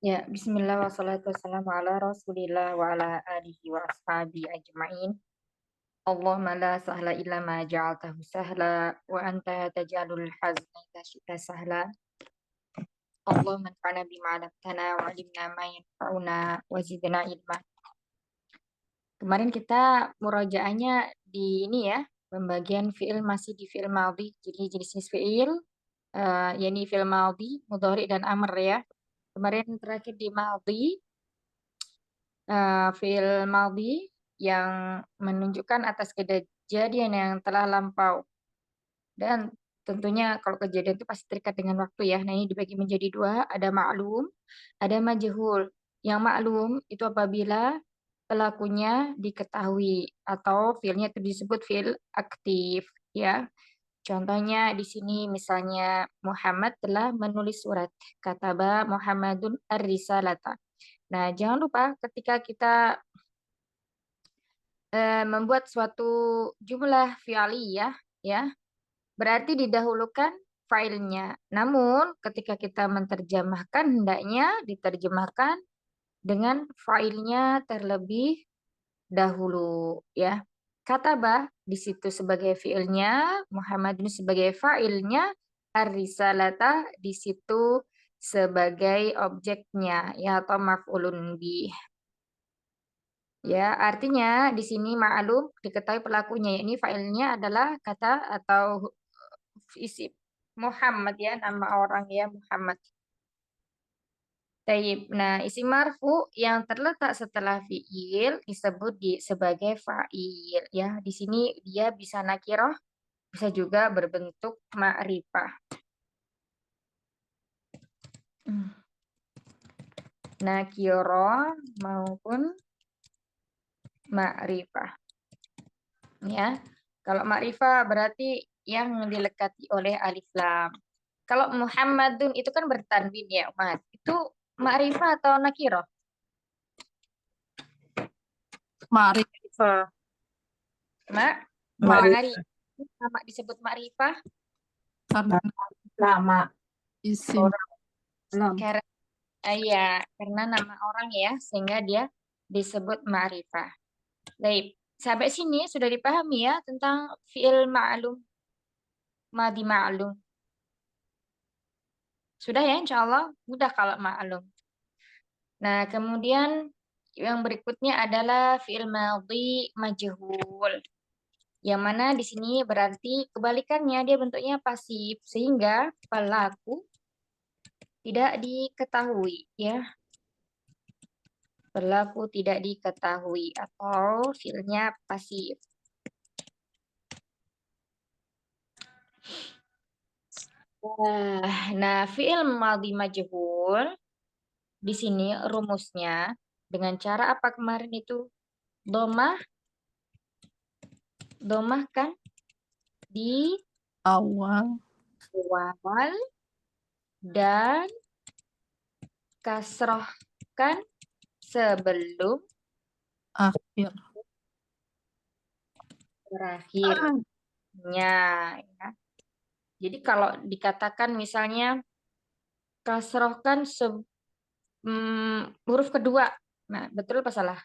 Ya, bismillah wassalatu wassalamu ala rasulillah wa ala alihi wa ashabi ajma'in. Allahumma la sahla illa ma ja'altahu sahla wa anta taj'alul hazna idza syi'ta sahla. Allahumma anfa'na bima 'allamtana wa 'allimna ma yanfa'una wa zidna ilma. Kemarin kita murajaahnya di ini ya, pembagian fi'il masih di fi'il madhi. Jadi jenis fi'il yakni fi'il madhi, mudhari dan amr ya. Kemarin terakhir di madhi, fi'il madhi yang menunjukkan atas kejadian yang telah lampau. Dan tentunya kalau kejadian itu pasti terikat dengan waktu ya. Nah, ini dibagi menjadi dua, ada ma'lum, ada majhul. Yang ma'lum itu apabila pelakunya diketahui atau fiilnya itu disebut fiil aktif ya. Contohnya di sini misalnya Muhammad telah menulis surat. Kataba Muhammadun ar-risalata. Nah, jangan lupa ketika kita membuat suatu jumlah fi'aliyah ya, berarti didahulukan failnya. Namun ketika kita menerjemahkan hendaknya diterjemahkan dengan failnya terlebih dahulu ya. Kataba di situ sebagai fiilnya, Muhammadun sebagai fa'ilnya, ar-risalata di situ sebagai objeknya ya atau maf'ulun bih. Ya, artinya di sini ma'lum diketahui pelakunya, yakni failnya adalah kata atau isim Muhammad ya, nama orang ya Muhammad. Taib. Nah, isim marfu yang terletak setelah fiil disebut sebagai fa'il ya. Di sini dia bisa nakiroh, bisa juga berbentuk ma'rifah. Nakiroh maupun ma'rifah. Ya. Kalau ma'rifah berarti yang dilekati oleh alif lam. Kalau Muhammadun itu kan bertanwin ya, Umat. Itu ma'rifah atau nakiroh? Ma'rifah. Mari. Nama disebut ma'rifah Karena Lama isim lam. karena karena nama orang ya, sehingga dia disebut ma'rifah. Baik, sampai sini sudah dipahami ya tentang fi'il ma'lum, madi ma'lum. Sudah ya, insya Allah mudah kalau ma'lum. Nah, kemudian yang berikutnya adalah fi'il madhi majhul. Yang mana di sini berarti kebalikannya, dia bentuknya pasif sehingga pelaku tidak diketahui ya. Pelaku tidak diketahui atau fiilnya pasif. Nah, fiil madhi majhul di sini rumusnya dengan cara apa kemarin itu? Domah kan di Awal. awal dan kasroh kan sebelum Akhir. terakhirnya ya. Jadi kalau dikatakan misalnya kasrohkan huruf kedua. Nah, betul apa salah?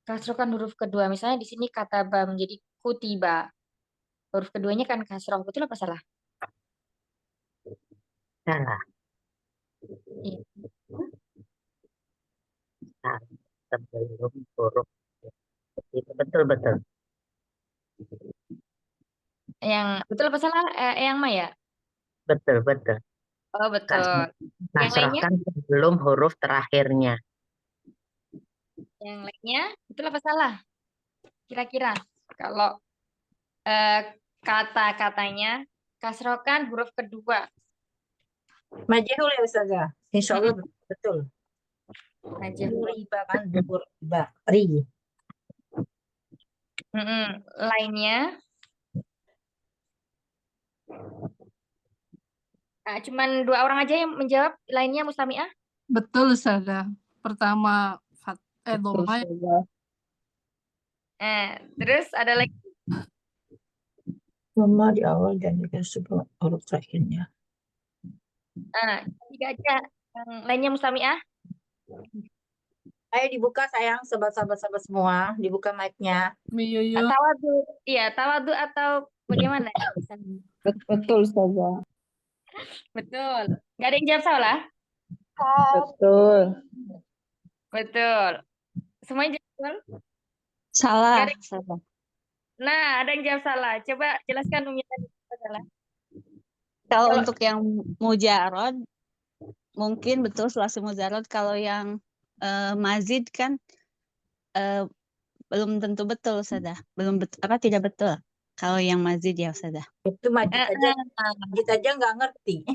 Kasrohkan huruf kedua. Misalnya di sini kata ba menjadi kutiba. Huruf keduanya kan kasroh. Betul apa salah? salah. Iya. Sebelum huruf itu betul-betul. Yang betul apa salah? Yang ma ya? Betul-betul. Oh, betul. Yang lainnya? Nasrohkan sebelum huruf terakhirnya. Yang lainnya betul apa salah? Kira-kira kalau kata-katanya kasrohkan huruf kedua. Majhul ya Ustazah. Insya Allah betul. Majhul. Riba kan riba. Ri. Lainnya cuman dua orang aja yang menjawab, lainnya Mustami'ah. Betul saja. Pertama domah. Terus ada lagi Dhamma di awal dan juga sebelum huruf terakhirnya. Ah, tiga aja. Yang lainnya Mustami'ah. Ayo dibuka sayang, sobat-sobat semua, dibuka mic-nya. Miyuyu. Tawadu. Iya, tawadu atau bagaimana? Betul saja. Betul. Nggak ada yang jawab salah? Betul. Betul. Semuanya jawab betul? Salah. Nggak ada yang- Nah, ada yang jawab salah. Coba jelaskan Umi tadi apa salah. Kalau Kalau- untuk yang mujarod, mungkin betul selasi mujarod. Kalau yang mazid kan belum tentu betul, Ustazah. Belum tidak betul. Kalau yang mazid ya, Ustazah. Itu Majid aja nggak ngerti.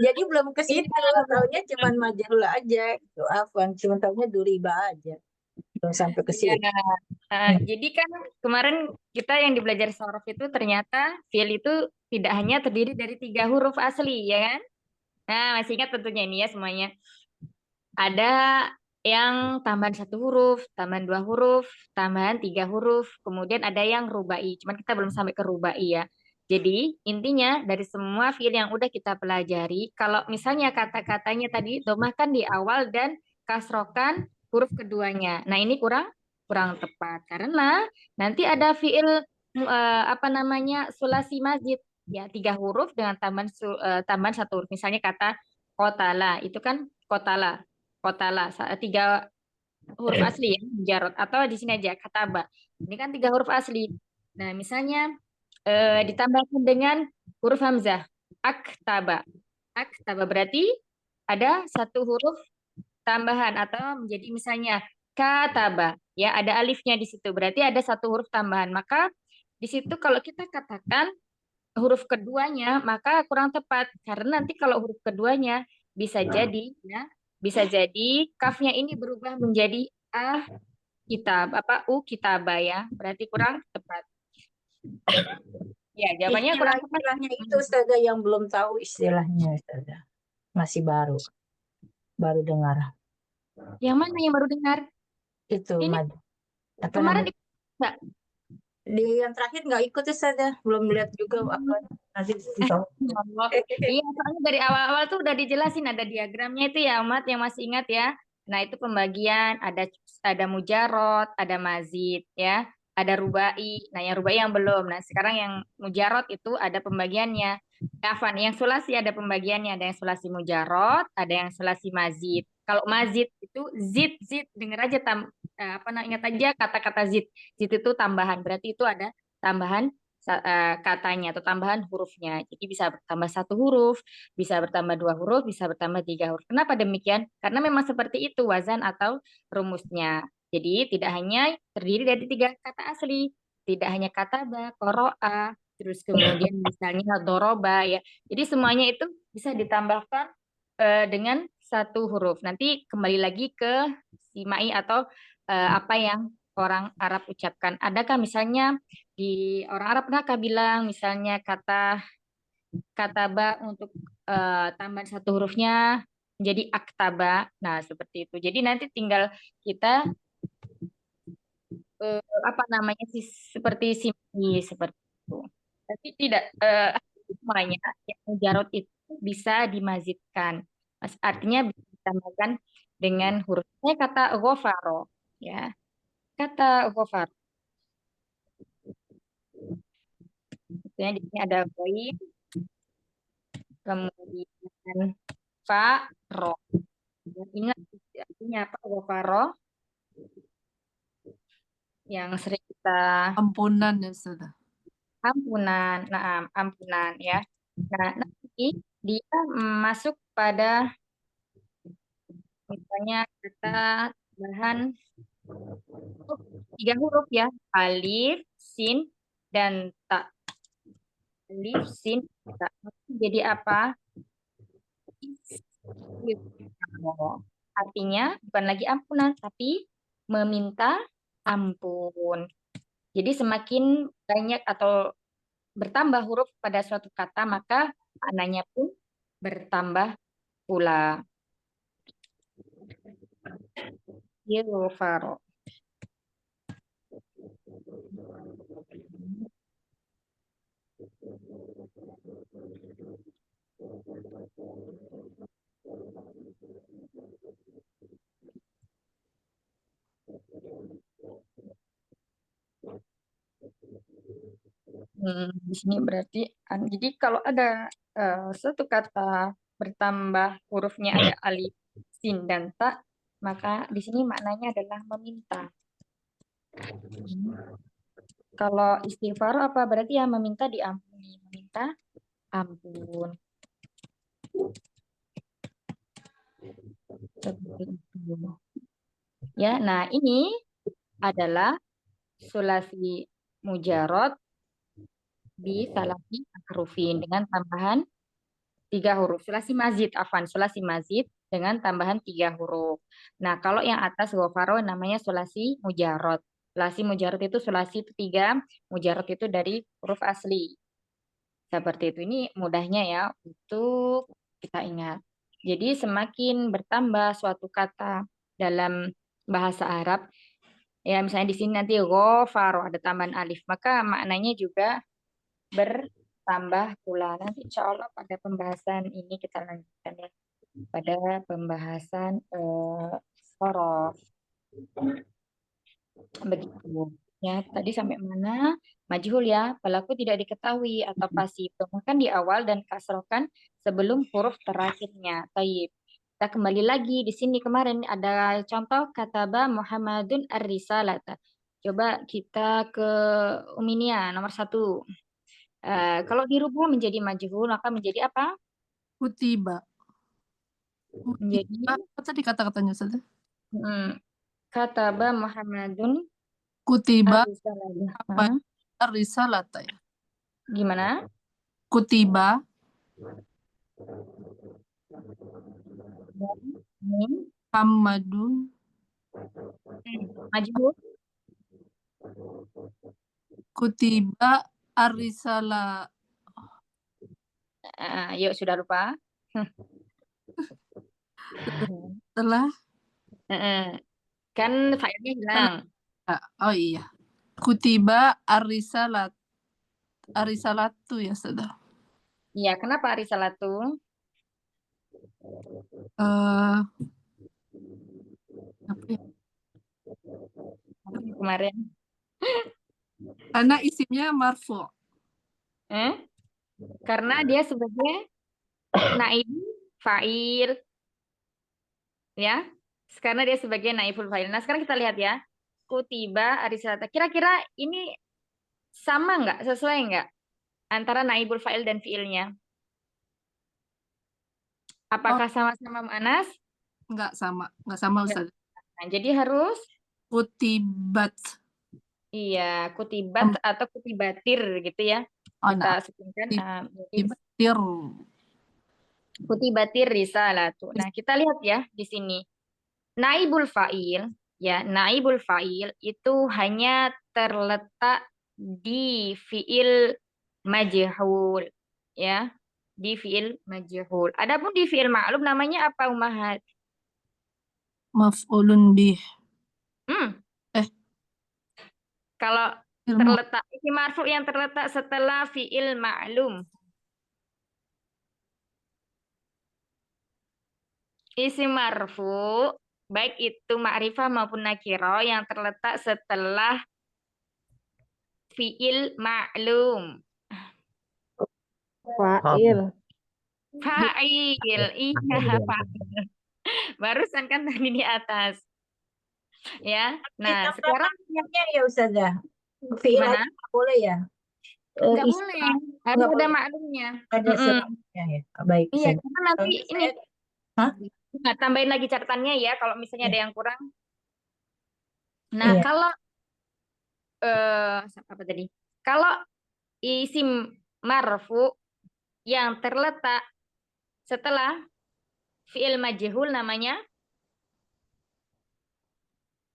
Jadi belum ke situ, taunya cuman majhul aja gitu. Afwan, cuma taunya duriba aja. Belum sampai ke situ. Jadi kan kemarin kita yang di belajar sorof itu ternyata fiil itu tidak hanya terdiri dari 3 huruf asli, ya kan? Nah, masih ingat tentunya ini ya semuanya. Ada yang tambahan 1 huruf, tambahan 2 huruf, tambahan 3 huruf, kemudian ada yang rubai. Cuman kita belum sampai ke rubai ya. Jadi intinya dari semua fiil yang udah kita pelajari, kalau misalnya kata-katanya tadi domahkan di awal dan kasrokan huruf keduanya. Nah ini kurang kurang tepat karena nanti ada fiil apa namanya sulasi mazid ya 3 huruf dengan tambahan 1 huruf. Misalnya kata kotala itu kan kotala kotala 3 huruf asli ya mujarot atau di sini aja kataba ini kan 3 huruf asli. Nah misalnya ditambahkan dengan huruf hamzah aktaba aktaba berarti ada 1 huruf tambahan atau menjadi misalnya kataba ya ada alifnya di situ berarti ada 1 huruf tambahan maka di situ kalau kita katakan huruf keduanya maka kurang tepat karena nanti kalau huruf keduanya bisa jadi ya bisa jadi kafnya ini berubah menjadi kitab apa kitaba ya berarti kurang tepat ya jawabannya kurang tepat. Istilahnya itu Ustazah yang belum tahu istilahnya Ustazah. Masih baru dengar. Yang mana yang baru dengar Itu ini apa kemarin namanya? enggak Di yang terakhir nggak ikut Ustazah. Belum lihat juga apa nanti tahu. iya soalnya dari awal-awal tuh udah dijelasin ada diagramnya itu ya Umat yang masih ingat ya. Nah itu pembagian ada mujarot, ada mazid ya, ada rubai. Nah yang rubai yang belum. Nah sekarang yang mujarot itu ada pembagiannya. Afan, yang sulasi ada pembagiannya, ada yang sulasi mujarot, ada yang sulasi mazid. Kalau mazid itu zid denger aja apa nah ingat aja kata-kata zid itu tambahan. Berarti itu ada tambahan katanya atau tambahan hurufnya. Jadi bisa bertambah 1 huruf, bisa bertambah 2 huruf, bisa bertambah 3 huruf. Kenapa demikian? Karena memang seperti itu wazan atau rumusnya. Jadi tidak hanya terdiri dari 3 kata asli, tidak hanya kata ba, koroa, terus kemudian misalnya doroba ya. Jadi semuanya itu bisa ditambahkan dengan 1 huruf. Nanti kembali lagi ke simai atau apa yang orang Arab ucapkan. Adakah misalnya di orang Arab pernahkah bilang misalnya kata kata ba untuk tambahan 1 hurufnya menjadi aktaba. Nah, seperti itu. Jadi nanti tinggal kita apa namanya sih seperti simpi seperti itu. Tapi tidak semuanya yang mujarot itu bisa dimazidkan. Artinya bisa ditambahkan dengan hurufnya kata ghafaro ya. Kata ghafaro. Misalnya di sini ada goib, kemudian fa, ro. Ingat artinya apa? Ghafaro yang sering kita Ampunan ya, Ustazah. ampunan. Nah, ampunan ya. Nah, nanti dia masuk pada misalnya kata bahan 3 huruf ya. Alif, sin, dan ta. Alif, sin, ta. Jadi apa? Artinya bukan lagi ampunan, tapi meminta ampun. Jadi semakin banyak atau bertambah huruf pada suatu kata, maka maknanya pun bertambah pula. Faro. Di sini berarti jadi kalau ada satu kata bertambah hurufnya ada alif, sin dan ta, maka di sini maknanya adalah meminta. Kalau istighfar apa berarti ya meminta diampuni, meminta ampun. Seperti itu. Ya, nah ini adalah sulasi mujarot bi salasi harufin dengan tambahan 3 huruf. Sulasi mazid, afwan, sulasi mazid dengan tambahan 3 huruf. Nah, kalau yang atas ghafaro namanya sulasi mujarot. Sulasi mujarot itu sulasi itu 3, mujarot itu dari huruf asli. Seperti itu. Ini mudahnya ya untuk kita ingat. Jadi semakin bertambah suatu kata dalam bahasa Arab, ya misalnya di sini nanti ghafaro ada tambahan alif, maka maknanya juga bertambah pula. Nanti insya Allah pada pembahasan ini kita lanjutkan ya. Pada pembahasan sorof. Begitu. Ya, tadi sampai mana? Majhul ya, pelaku tidak diketahui atau pasif. Temukan di awal dan kasrohkan sebelum huruf terakhirnya. Taib. Kita kembali lagi di sini kemarin ada contoh kataba Muhammadun ar-risalata. Coba kita ke Uminia nomor 1. Kalau dirubah menjadi majhul maka menjadi apa? Kutiba. Menjadi Apa tadi kata-katanya Ustazah? kataba Muhammadun Kutiba ar-risalata. ar-risalata ya. Gimana? Kutiba Mim. Muhammadun Majhul. kutiba ar-risala. Yuk sudah lupa. Setelah Kan failnya hilang. oh iya. Kutiba ar-risalat. Ar-risalatu ya Ustazah. Iya, kenapa Arisalatu? Apa ya? Kemarin. Karena isimnya marfu. Karena dia sebagai naib fa'il. Ya. Karena dia sebagai naibul fa'il. Nah, sekarang kita lihat ya. Kutiba Arisalata. Kira-kira ini sama nggak? Sesuai nggak? Antara naibul fa'il dan fi'ilnya. Apakah sama-sama mu'annas? Enggak sama Ustazah. Nah, jadi harus Kutibat. iya, kutibat atau kutibatir gitu ya. Oh, Kita sebutkan kutibatir. Kutibatir risalatu. Nah, kita lihat ya di sini. Naibul fa'il ya, naibul fa'il itu hanya terletak di fi'il majhul ya, di fi'il majhul. Adapun di fi'il ma'lum namanya apa Ummahat? Maf'ulun bih. Kalau terletak isim marfu yang terletak setelah fi'il ma'lum. Isim marfu baik itu ma'rifah maupun nakiro yang terletak setelah fi'il ma'lum. Fa'il. Fa'il, iya fa'il. Barusan kan tadi di atas. Ya. Nah, sekarang Ya Ustazah. Fi'il gimana? aja nggak boleh ya? Nggak boleh. Harus ada maklumnya. Ada sebabnya ya. Baik. Iya, karena nanti ini. Hah? Nah, tambahin lagi catatannya ya kalau misalnya ada yang kurang. Nah, Iya. kalau apa tadi? Kalau isim marfu yang terletak setelah fi'il majhul namanya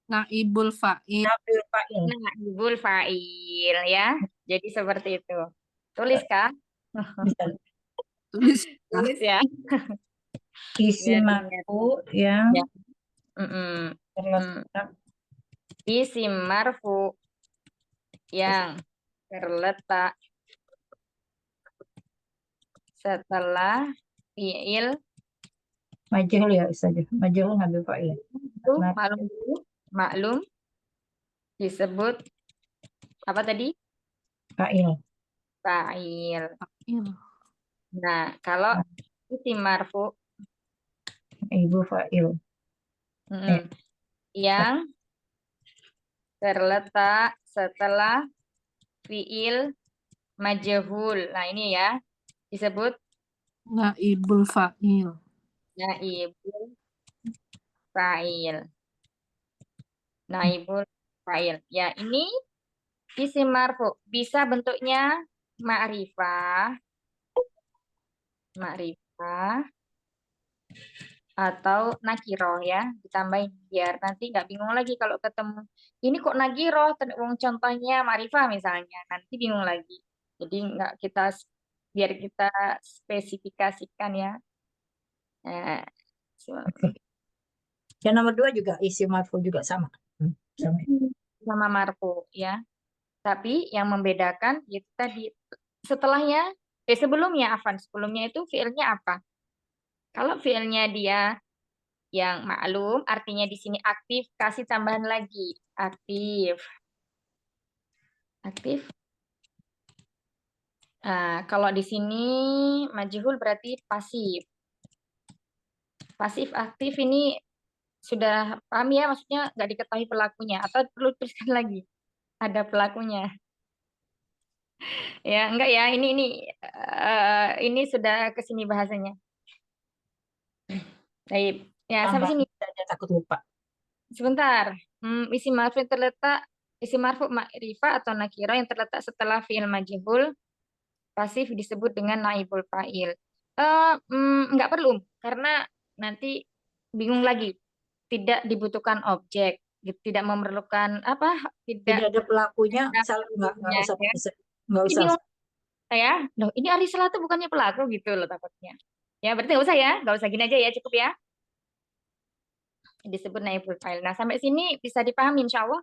Naibul fa'il. naibul fa'il ya. Jadi seperti itu. Tulis kah? Tulis. Tulis ya. Isim marfu yang Ya. terletak Isim marfu yang terletak setelah fiil Majhul ya saja. Majhul ngambil fa'il. itu Nah, maklum dulu, maklum disebut apa tadi? fa'il. Fa'il. Fa'il. Nah, kalau isim marfu Ibu fa'il. yang terletak setelah fiil majhul. Nah, ini ya disebut Naibul fa'il. naibul fa'il. Naibul fa'il. Ya, ini isim marfu bisa bentuknya ma'rifah, atau nakiroh ya, ditambahin biar nanti nggak bingung lagi kalau ketemu ini kok nakiroh, contohnya ma'rifah misalnya, nanti bingung lagi. Jadi nggak biar kita spesifikasikan ya. Nah, Yang nomor 2 juga isim marfu juga sama. Sama. sama marfu ya. Tapi yang membedakan itu tadi setelahnya, sebelumnya itu fiilnya apa? Kalau fiilnya dia yang maklum, artinya di sini aktif, kasih tambahan lagi. Aktif. Aktif. Kalau di sini majhul berarti pasif. Pasif aktif ini sudah paham ya, maksudnya nggak diketahui pelakunya. Atau perlu tuliskan lagi, ada pelakunya. Ya, enggak ya, ini sudah ke sini bahasanya. Baik. Ya, sampai Tambah sini. saja takut lupa. Sebentar. Isim marfu yang terletak isim marfu ma'rifah atau nakira yang terletak setelah fi'il majhul pasif disebut dengan naibul fa'il. Enggak perlu karena nanti bingung lagi. Tidak dibutuhkan objek, tidak memerlukan apa? Tidak ada pelakunya, nggak usah Ya. nggak Jadi usah. bingung saya. Loh, ini Ari Selatu bukannya pelaku gitu loh takutnya. Ya, berarti nggak usah ya, nggak usah gini aja ya, cukup ya. Disebut naibul fa'il. Nah, sampai sini bisa dipahami insya Allah.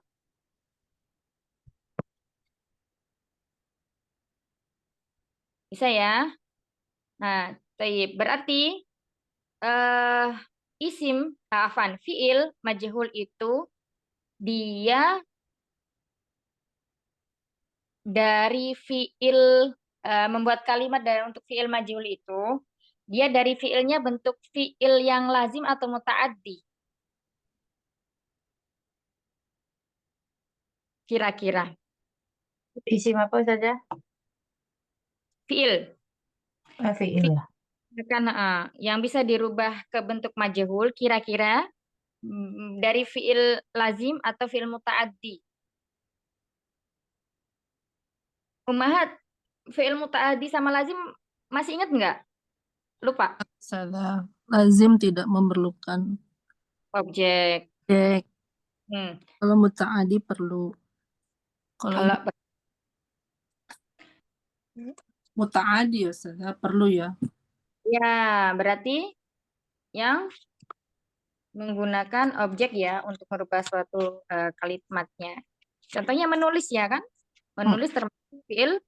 Bisa ya. Nah, berarti eh fiil majhul itu dia dari fiil membuat kalimat untuk fiil majhul itu dia dari fiilnya bentuk fiil yang lazim atau mutaaddi. Kira-kira Isim apa saja? fiil Fiil. kan yang bisa dirubah ke bentuk majhul kira-kira dari fiil lazim atau fiil mutaaddi. Ummahat, fiil mutaaddi sama lazim masih ingat nggak? Lupa. Salah. Lazim tidak memerlukan Objek. objek. Hmm. Kalau muta'adi perlu. Kalau Kalau muta'adi ya salah perlu ya. ya berarti yang menggunakan objek ya untuk merubah suatu kalimatnya. Contohnya menulis ya kan? Menulis termasuk fiil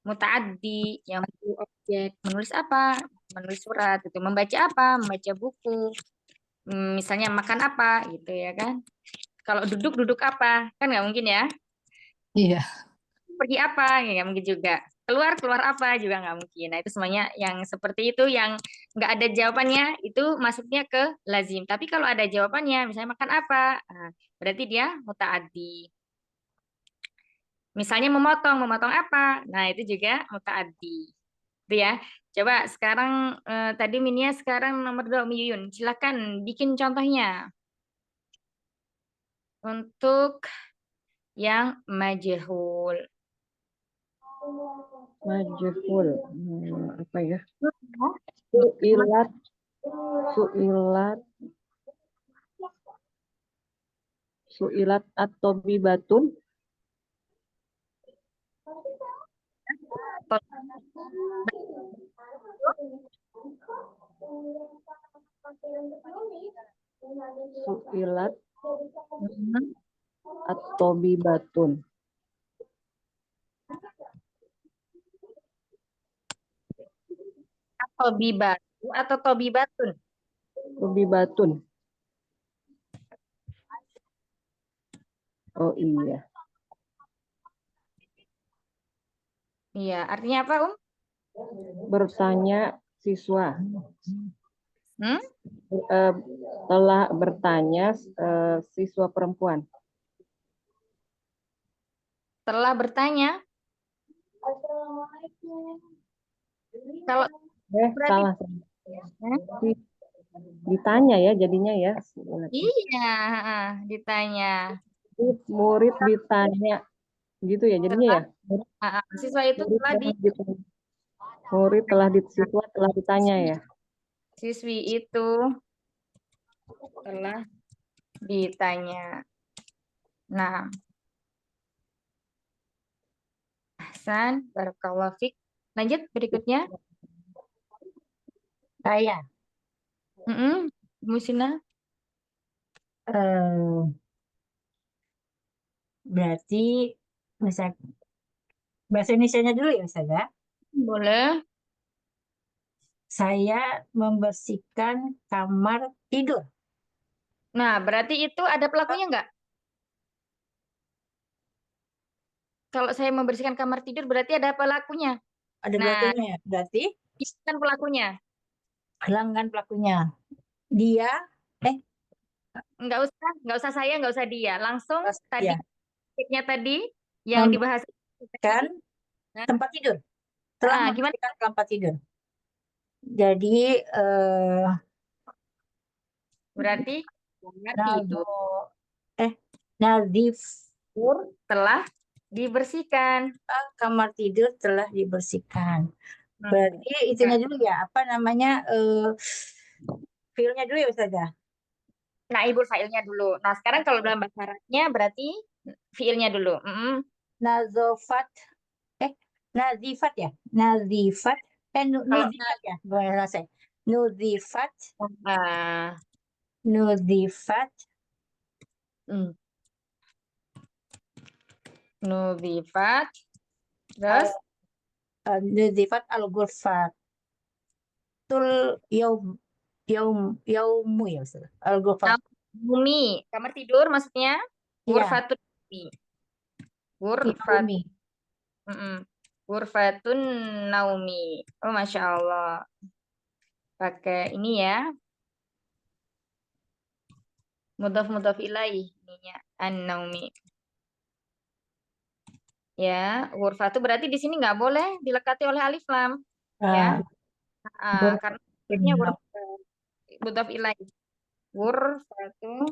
mutaaddi yang perlu objek. Menulis apa? Menulis surat itu. Membaca apa? Membaca buku. Misalnya makan apa gitu ya kan? Kalau duduk apa? Kan nggak mungkin ya. Iya. Pergi apa? Ya, nggak mungkin juga. Keluar apa juga nggak mungkin. Nah itu semuanya yang seperti itu yang nggak ada jawabannya itu masuknya ke lazim. Tapi kalau ada jawabannya, misalnya makan apa, berarti dia mutaaddi. Misalnya memotong apa? Nah itu juga mutaaddi. Itu ya. Coba sekarang tadi Minia, sekarang nomor 2 Miyun. Silakan bikin contohnya untuk yang majhul. Majhul. Apa ya? Su'ilat. Su'ilat atau bibatun. Su'ilat atau bibatun. Tobibatu atau tobibatun? Tobibatun. Oh iya. Iya, artinya apa, Bertanya siswa. Hmm? Telah bertanya siswa perempuan. Telah bertanya. Kalau berarti Salah. Hmm? Ditanya ya jadinya ya. Iya, ditanya. Murid ditanya gitu ya jadinya ya. Siswa itu telah Siswa telah ditanya ya. siswi itu telah ditanya. Nah, Ahsan, barakallahu fiik. Lanjut berikutnya. Saya. Musina. Berarti bahasa Indonesianya dulu ya Ustaz ya. Boleh. Saya membersihkan kamar tidur. Nah, berarti itu ada pelakunya nggak? Kalau saya membersihkan kamar tidur berarti ada pelakunya. Ada Nah, pelakunya ya. Berarti kan pelakunya. pelanggan pelakunya. Dia Nggak usah saya, nggak usah dia. Langsung tadi ya tadi yang dibahas kan tempat tidur. Telah gimana? membersihkan tempat tidur. Jadi Berarti kamar tidur nazif telah dibersihkan. kamar tidur telah dibersihkan. Berarti itunya dulu ya, apa namanya fiilnya dulu ya Ustazah. Nah, ibu fa'ilnya dulu. Nah, sekarang kalau dalam bahasa Arabnya berarti fiilnya dulu. Nazofat nazifat ya, nazifat nuzifat ya, boleh saya. Nuzifat nuzifat nuzifat terus nuzifat al-ghurfat tul yaumu ya Ustaz. Al-ghurfat bumi, kamar tidur maksudnya ghurfatun naumi. Ghurfatun naumi. Oh, Masya Allah. Pakai ini ya. Mudhaf ilaih ininya an-naumi. Ya, ghurfatu berarti di sini nggak boleh dilekati oleh alif lam. Ya. Karena ini mudhaf ilaih. Ghurfatu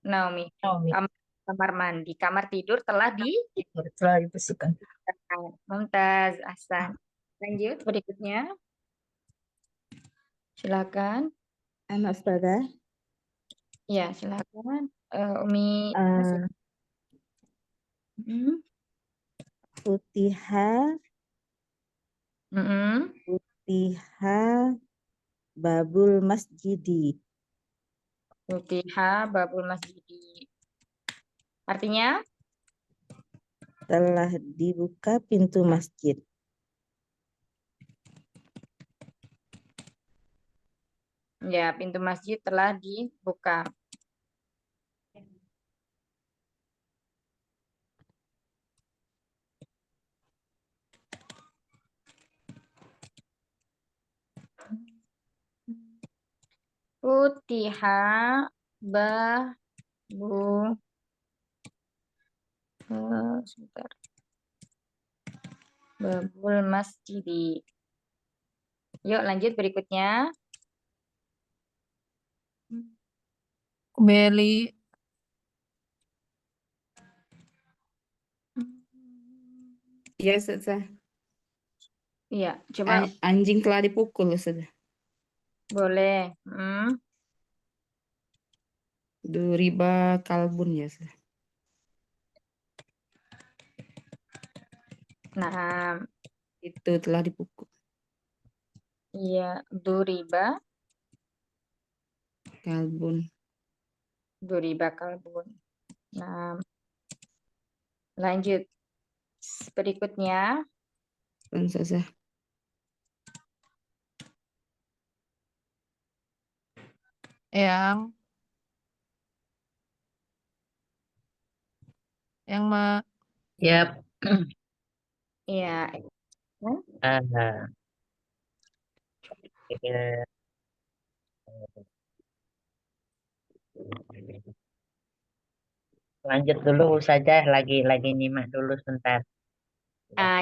naumi. Kamar mandi, kamar tidur telah dibersihkan. Mumtaz, Ahsan. Lanjut berikutnya. Silakan. Anak Ustazah. Ya, silakan. Umi. Futiha babul masjidi. Futiha babul masjidi. Artinya? Telah dibuka pintu masjid. Ya, pintu masjid telah dibuka. Futiha sebentar. Babul masjidi. Yuk lanjut berikutnya. Beli. Iya, Ustazah. Iya, coba. Anjing telah dipukul, Ustazah. Boleh. Duriba kalbun ya, Ustazah. Nah, itu telah dipukul. Iya, duriba kalbun. Duriba kalbun. Nah, lanjut. Berikutnya. Ustazah. Yang ma Yap. Iya. Aha. Eh, Lanjut dulu saja, lagi nyimak dulu sebentar.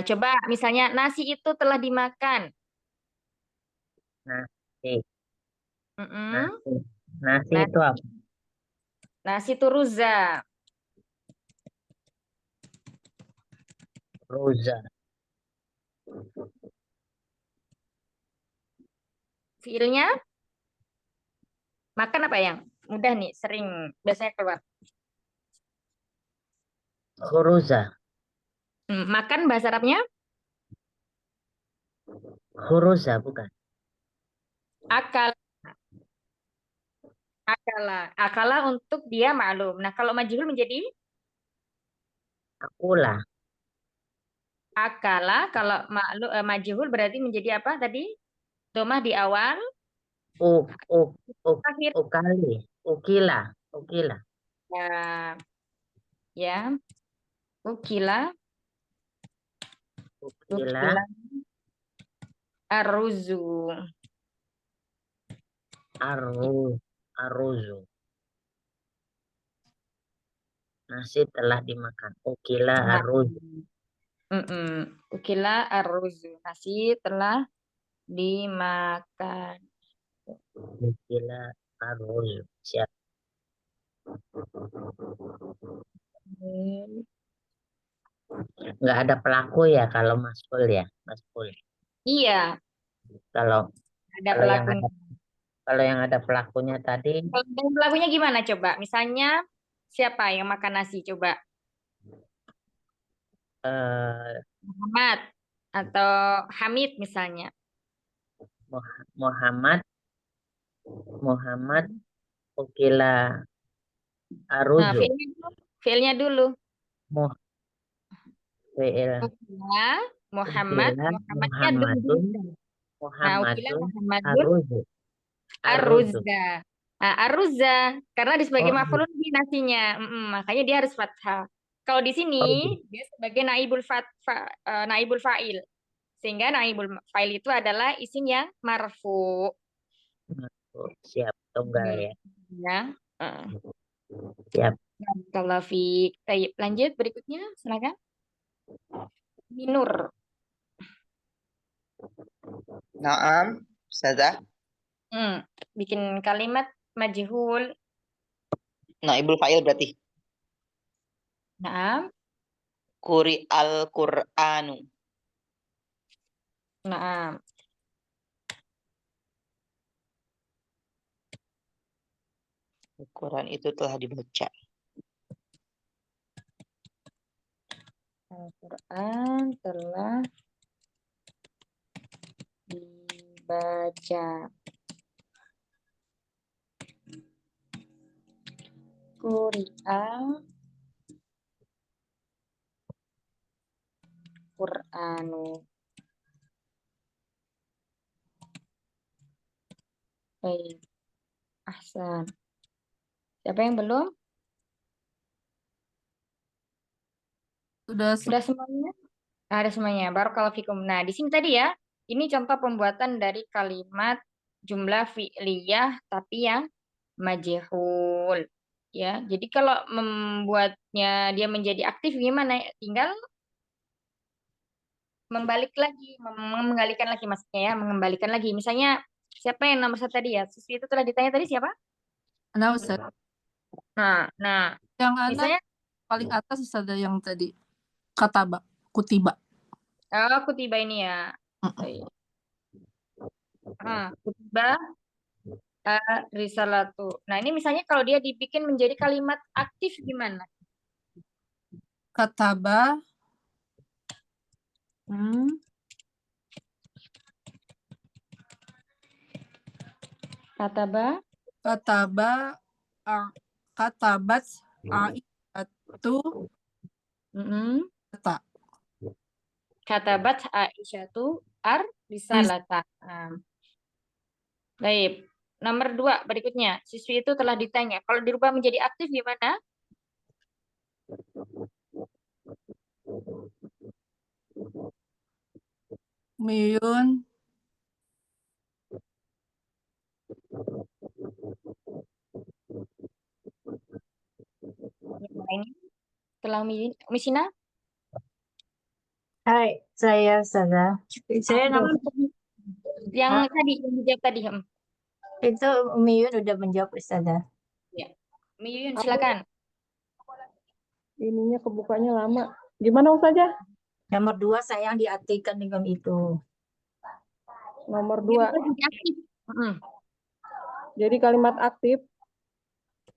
Coba misalnya nasi itu telah dimakan. Nasi, Mm-mm. nasi, nasi Nasi, itu apa? nasi itu ruza. Ruza. Fiilnya makan apa yang mudah nih, sering biasanya keluar. Khuruza. Makan bahasa Arabnya Khuruza bukan? akal. Akala untuk dia maklum. Nah, kalau majhul menjadi Akula. akala, kalau maklum majhul berarti menjadi apa tadi? Domah di awal, U, u, u, akhir. ukali. Ukila. Ukila. Ya, ya. Ukila, Ukila. ukila arruzu. Aruzu. Nasi telah dimakan. Ukila Nah, aruzu. Ukila arruzu. Nasi telah dimakan. Ukila aruzu. Siap. Nggak ada pelaku ya kalau maskul ya, maskul. Iya, Kalau ada kalau yang pelakunya. yang ada pelakunya tadi Kalau pelakunya gimana coba? Misalnya siapa yang makan nasi coba? eh, Muhammad atau Hamid misalnya. Muhammad ukila Nah, aruzu. fiilnya dulu. Muh fiil Ukila Muhammad, ukila Muhammadnya dulu. Nah, ukila Muhammadun Muhammadun aruzu. arruzza. Nah, arruzza karena di sebagai Oh, maf'ulun di nasinya. Makanya dia harus fathah. Kalau di sini oh, dia sebagai naibul fa'il. Sehingga naibul fa'il itu adalah isim yang marfu. siap tunggal Hmm, ya. Ya. eh. Siap. Kalau Fik. Baik, lanjut berikutnya, silakan. Minur. Naam, Ustazah. Bikin kalimat majhul. Naibul fa'il berarti. Naam. Quri al-Qur'anu. Naam. Al-Quran itu telah dibaca. Al-Quran telah dibaca. Quri'a Qur'anu. Baik. Ahsan. Siapa yang belum? sudah Sudah semuanya? Ada semuanya. Barakallahu fikum. Nah, di sini tadi ya, ini contoh pembuatan dari kalimat jumlah fi'liyah tapi yang majhul. Ya, jadi kalau membuatnya dia menjadi aktif gimana? Tinggal mengembalikan lagi maksudnya ya, mengembalikan lagi. Misalnya siapa yang nomor 1 tadi ya? Susi itu telah ditanya tadi siapa? Ana Ustaz. Nah, Yang Ana misalnya paling atas Ustaz yang tadi kataba, kutiba. aku tiba ini ya. Mm-mm. Kutiba risalatu. Nah, ini misalnya kalau dia dibikin menjadi kalimat aktif gimana? Kataba Kataba, kataba katabat Aisyatu kata katabat Aisyatu risalata. Baik. Nomor 2 berikutnya. Siswi itu telah ditanya. Kalau dirubah menjadi aktif gimana? Miyun. Yang lainnya? Setelah Misina? Hai, saya Ustazah. Saya nomor Yang tadi, yang dijawab tadi. itu Umi Yun udah menjawab Ustazah. Ya. Miyun, silakan. Ininya kebukanya lama. Gimana Ustazah? Nomor 2 saya yang diartikan dengan itu. Nomor 2. Dirubah jadi aktif. Jadi kalimat aktif,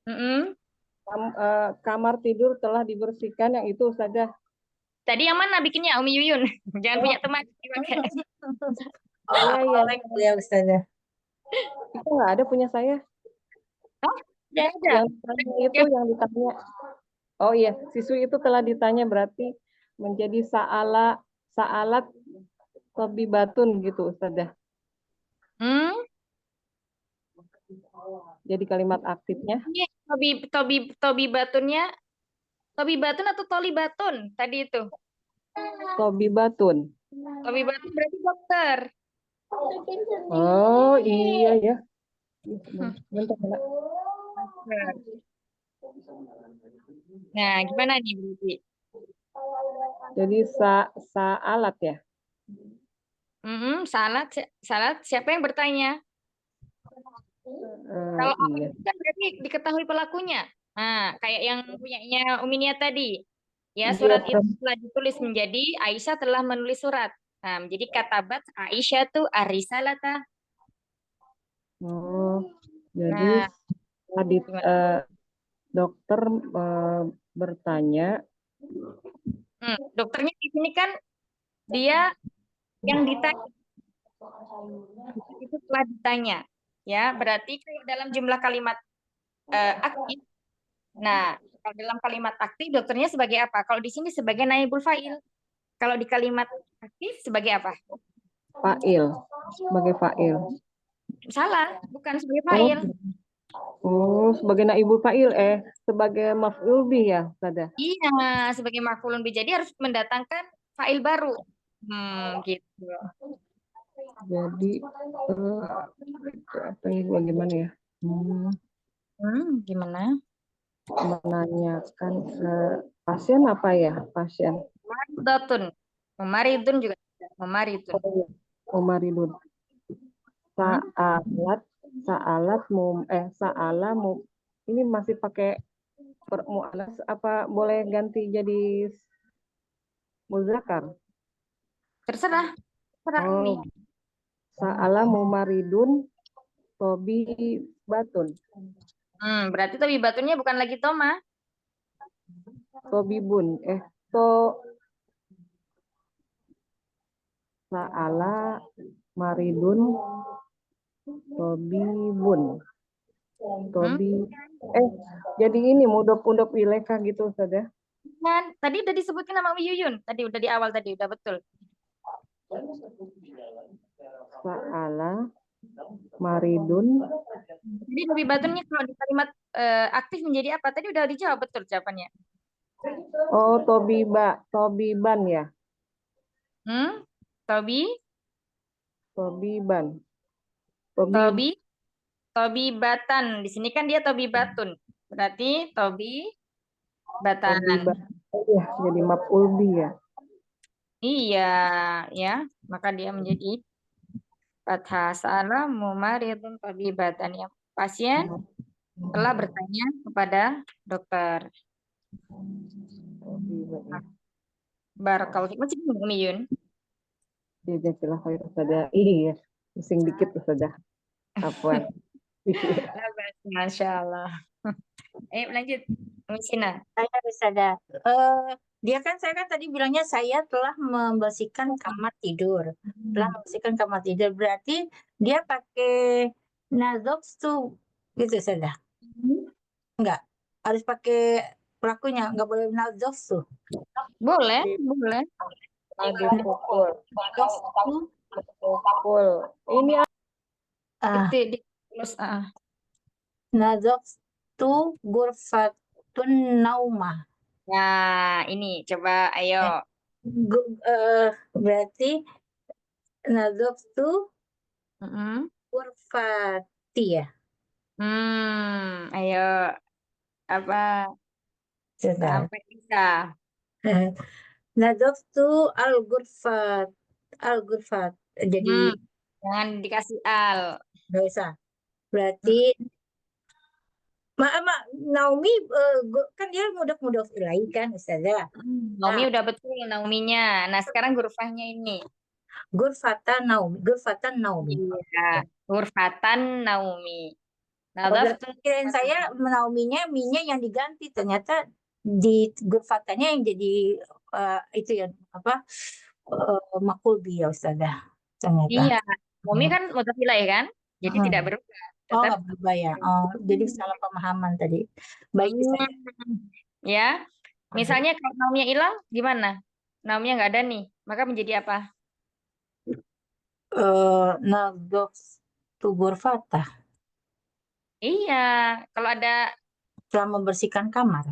Mm-mm. kamar tidur telah dibersihkan, yang itu Ustazah. Tadi yang mana bikinnya, Umi Yuyun? Jangan punya teman. Iya, iya. Ya Ustazah. Itu nggak ada punya saya. Tidak ada. Yang ditanya itu yang ditanya. Oh iya, siswi itu telah ditanya berarti menjadi sa'alat tobibatun gitu Ustazah. Jadi kalimat aktifnya Ini Tobi batunnya. Tobi batun atau toli batun tadi itu? tobibatun. Tobi batun berarti dokter. Oh iya ya. Bentar, bentar. Nah, gimana nih berarti? Jadi sa'alat ya. Salat. Siapa yang bertanya? Kalau Iya. kan berarti diketahui pelakunya. Nah, kayak yang punyanya Uminia tadi. Ya, Iya, surat itu Prof. telah ditulis menjadi Aisyah telah menulis surat. Nah, menjadi katabat Aisyah tuh arisalata. Oh, jadi Nah, dokter bertanya. dokternya di sini kan dia yang ditanya. Itu telah ditanya. Ya, berarti kalau dalam jumlah kalimat aktif. Nah, kalau dalam kalimat aktif dokternya sebagai apa? Kalau di sini sebagai naibul fa'il. Kalau di kalimat aktif sebagai apa? Fa'il, sebagai fa'il. Salah, bukan sebagai fa'il. Oh, sebagai naibul fa'il, sebagai maf'ul bih ya, Ustazah? Iya, sebagai maf'ulun bih. Jadi harus mendatangkan fa'il baru. Gitu. Jadi apa ini bagaimana ya? Gimana? Menanyakan pasien apa ya? Pasien. Memaridun juga. Memaridun. Umaridun. Sa'ala ini masih pakai mu'anas apa boleh ganti jadi muzakkar? Terserah. Oh, sa'ala mumaridun tobi batun. Berarti tobi batunnya bukan lagi toma. Tobibun. Sa'ala maridun tobibun. Jadi ini mudhof ilaika gitu Ustazah. Kan tadi udah disebutin nama Yuyun. Tadi udah di awal tadi udah betul. Sa'ala maridun. Jadi tobi batunnya kalau di kalimat aktif menjadi apa? Tadi udah dijawab betul jawabannya. Oh, tobiban ya. Tobiban. Tobibatan. Di sini kan dia tobibatun. Berarti tobibatan. Oh iya, jadi maf'ul bih ya. Iya, ya. Maka dia menjadi fathah salah mumaridun tobibatan. Ya. Pasien telah bertanya kepada dokter. Barakallahu fiik. Masih bingung Umi Yun? Iya, silahkan Ustazah. Iya, pusing dikit Ustazah. Afwan. Masya Allah. Lanjut. Umi Sina. Saya Ustazah. Saya kan tadi bilangnya saya telah membersihkan kamar tidur. Berarti dia pakai nazoks tuh gitu Ustazah. Enggak. Harus pakai pelakunya, enggak boleh nazoks tuh. Boleh. Pukul. Ini Terus Nazaftu ghurfatun naumah. nah ini coba ayo. Berarti nazaftu Mm-mm. ghurfati ya. Ayo apa Sudah. sampai bisa. Nazaftu al-ghurfat. Jadi Jangan dikasih al. nggak usah. Berarti Naomi kan dia mudaf ilaih kan Ustazah. Naomi udah betul Nauminya. Nah sekarang hurufnya ini. Ghurfatan Naomi. Iya. Hurfatan Naomi. Oh, Nazaftu kirain saya Naominya minya yang diganti, ternyata di ghurfatannya yang jadi itu ya apa makul bi ya Ustazah. Ternyata. Iya. Naomi kan mutafilai kan? Jadi tidak berubah. Oh, Tetap nggak berubah ya. Oh, jadi salah pemahaman tadi. Baik Ustazah. ya. Misalnya kalau Naomi hilang gimana? Naomi nggak ada nih, maka menjadi apa? Nazaftu ghurfatah. Iya, kalau ada Telah membersihkan kamar.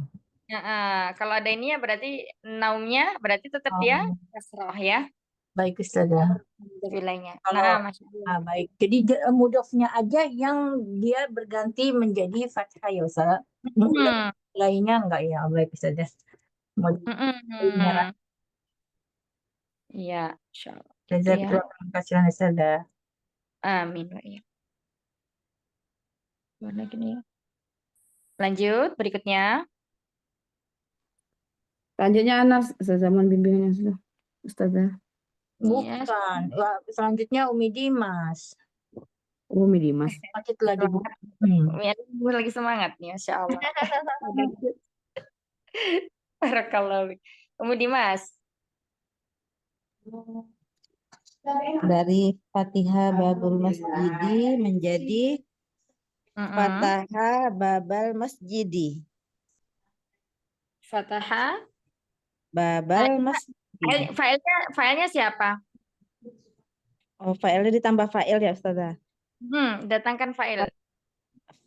kalau ada ini ya berarti Naumnya berarti tetap dia kasroh ya. Baik Ustazah. Wilayahnya. Kalau Masya Allah. baik. Jadi mudofnya aja yang dia berganti menjadi fathah ya Ustazah. Lainnya enggak ya. Baik Ustazah. Iya, Insya Allah. Terima kasih Ustazah. Amin. Ya. Gimana gini ya? Lanjut berikutnya. Selanjutnya Anas zaman bimbingan yang sudah Ustazah. Bukan. Selanjutnya Umi Dimas. Umi Dimas. Masih telah dibuka. Umi lagi semangat nih, Masya Allah. Barakallahu. Umi Dimas. Dari Fatihah Babul Masjidi menjadi Fataha Babal Masjidi. Fataha. Babal Masjidi. Filenya siapa? Oh, failnya ditambah fa'il ya Ustazah. Datangkan fa'il.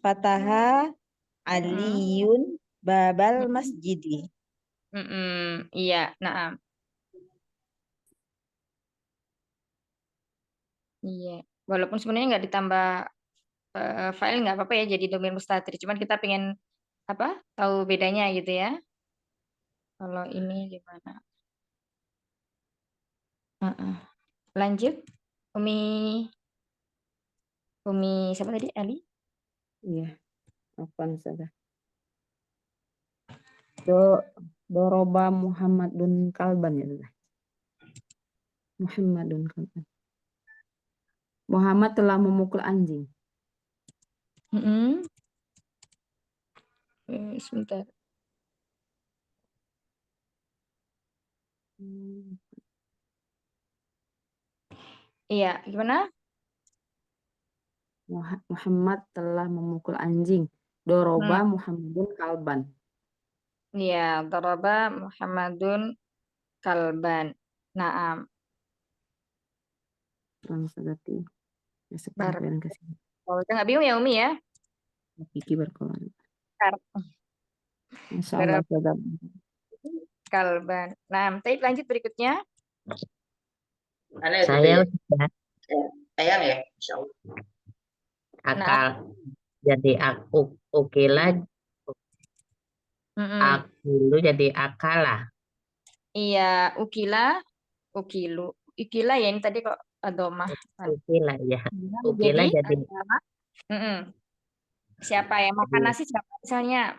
Fataha Aliyun Babal Masjidi. Iya, naam. Iya, walaupun sebenarnya nggak ditambah file nggak apa-apa ya jadi domir mustatir. Cuman kita pengen apa? Tahu bedanya gitu ya. Kalau ini gimana? Lanjut, Umi siapa tadi? Ali? Iya, apa Ustazah? Doroba Muhammadun Kalban ya Ustazah. Muhammadun Kalban. Muhammad telah memukul anjing. Sebentar. Iya, gimana? Muhammad telah memukul anjing. Doroba Muhammadun Kalban. Iya, Doroba Muhammadun Kalban. Naam. Langsung ganti. Oh, nggak bingung ya Umi ya? Kiki berkolar. Masya Allah. Kalban. Nah, tapi lanjut berikutnya. Saya sayang ya, Insya Allah. Akal. Jadi aku ukila. Akilu jadi akala. Iya, ukilu. Ikila ya ini tadi kok adomah. Ukila ya. Ukila jadi. Siapa yang makan nasi siapa misalnya?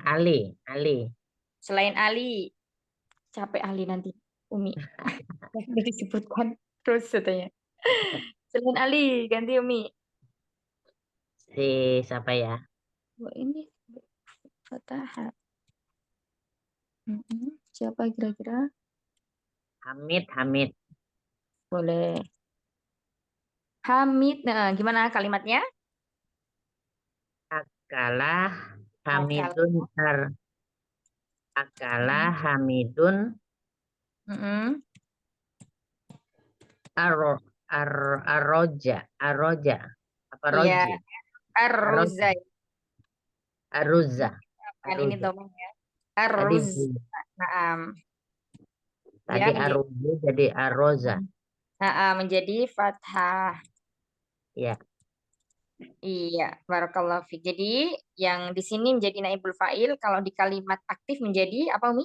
Ali. Selain Ali. Capek Ali nanti. Umi. Sudah disebutkan terus katanya. Selain Ali ganti Umi. Si siapa ya? Oh, ini Fataha. Siapa kira-kira? Hamid. Boleh. Hamid. Nah, gimana kalimatnya? Akalah Hamidun Akalah Hamidun Arroja Apa Iya, roji? ar-ruza. Aruza. Kan ini Aruza. domanya. Tadi Ar-ruz. bu- Naam. tadi Ya, menjadi, aruzu jadi aroza. menjadi fathah. Ya. Iya, barakallahu fiik. Jadi yang di sini menjadi naibul fa'il, kalau di kalimat aktif menjadi apa, Umi?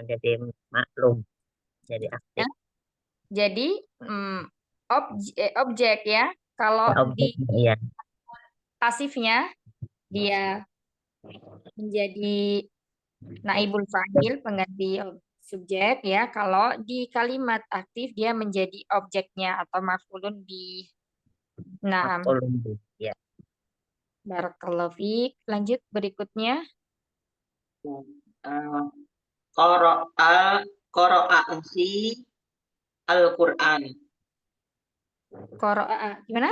Jadi maklum. Jadi aktif. Ya. Jadi objek ya. Kalau Ya, di objeknya, iya. pasifnya dia menjadi naibul fa'il, pengganti subjek ya. Kalau di kalimat aktif dia menjadi objeknya atau maf'ulun bih. Nah, Makulun bih. Ya. barakallahu fiik. Lanjut berikutnya. Qara'a akhi Al-Qur'an. Qara'a. Gimana?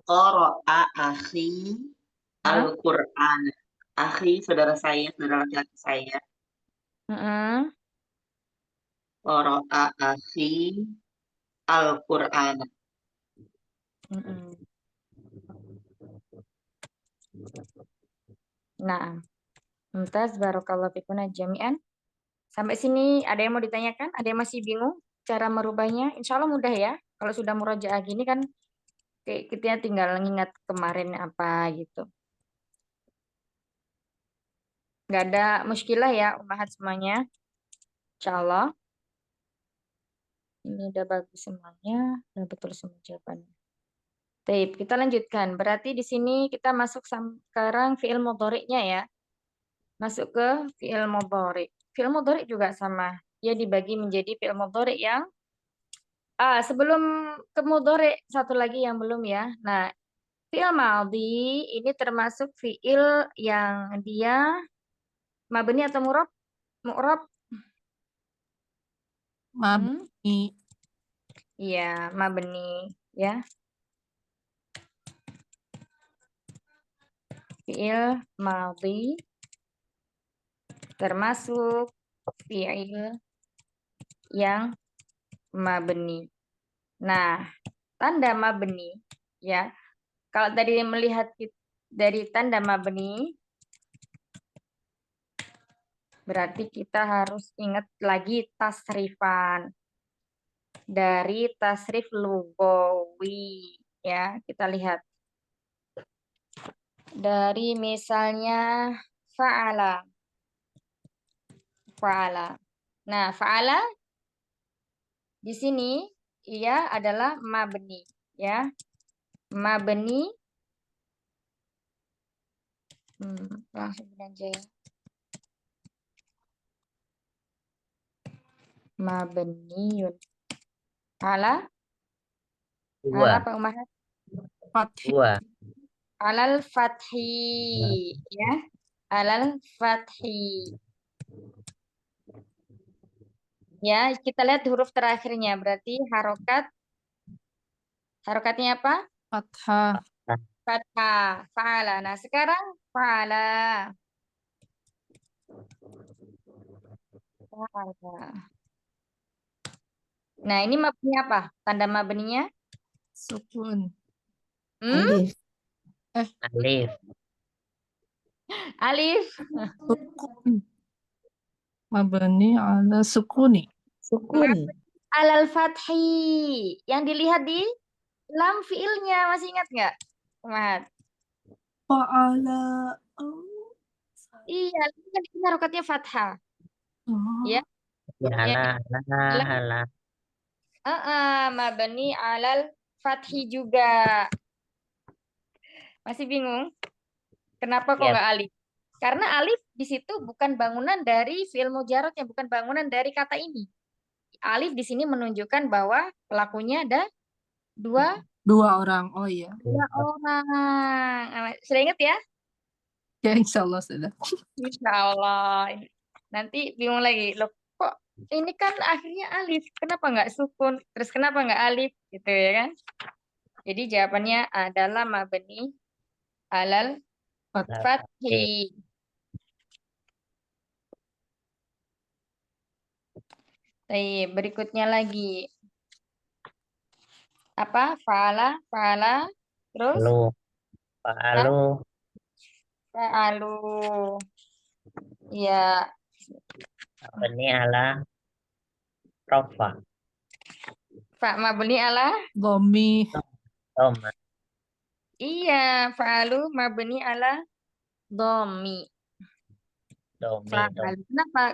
Qara'a akhi Hah? Al-Qur'an. Akhi saudara saya, saudara laki-laki saya. Heeh. Qara'a akhi Al-Qur'an. Mm-mm. Nah, mumtaz barakallahu fikuna jami'an. Sampai sini ada yang mau ditanyakan? Ada yang masih bingung cara merubahnya? Insya Allah mudah ya. Kalau sudah murojaah gini kan kita tinggal ngingat kemarin apa gitu. Nggak ada muskilah ya, umahat semuanya. Insya Allah. Ini udah bagus semuanya, udah betul semua jawabannya. Baik, kita lanjutkan. Berarti di sini kita masuk sekarang fi'il mudhari'nya ya. Masuk ke fi'il mudhari'. Fi'il mudhari' juga sama. Dia dibagi menjadi fi'il mudhari' yang sebelum ke mudhari' satu lagi yang belum ya. Nah, fi'il madhi ini termasuk fi'il yang dia mabni atau mu'rab? Mu'rab? Mabni. Iya, mabni ya. Fi'il madhi termasuk fi'il yang mabni. Nah, tanda mabni ya. Kalau tadi melihat dari tanda mabni berarti kita harus ingat lagi tasrifan. Dari tasrif lugawi ya, kita lihat. Dari misalnya fa'ala. Fa'ala. Nah, fa'ala di sini ia adalah mabni ya. Mabni langsung aja ya. Mabniyun. Ala Dua. apa Umahat? Fathi. Dua. Alal fathi ya. Alal fathi. Ya, kita lihat huruf terakhirnya. Berarti harokatnya apa? Fathah. Fathah. Fa'ala. Nah, sekarang fa'ala. Fa'ala. Nah, ini mabninya apa? Tanda mabninya? Sukun. Alif. Alif. Alif. Sukun. Mabni ala sukuni. Sukun. Alal fathi. Yang dilihat di lam fiilnya. Masih ingat nggak? Umahat. Fa'ala. Iya, ini kan ini harokatnya fathah. Ya. Ya, ala. Mabni alal fathi juga. Masih bingung? Kenapa kok Ya. nggak alif? Karena alif di situ bukan bangunan dari fi'il mujarradnya, bukan bangunan dari kata ini. Alif di sini menunjukkan bahwa pelakunya ada dua orang. Oh iya. orang. Sudah ingat ya? Ya insya Allah sudah. Insya Allah. Nanti bingung lagi. Loh, kok ini kan akhirnya alif. Kenapa nggak sukun? Terus kenapa nggak alif? Gitu ya kan? Jadi jawabannya adalah mabni alal fathi. Baik, berikutnya lagi. Apa? Fa'ala, terus Lu. Fa'alu. fa'alu. Ya, Mabni ala rofa. mabni ala. Domi. Doma. Iya, fa'alu mabni ala domi. Domi. Fa'alu.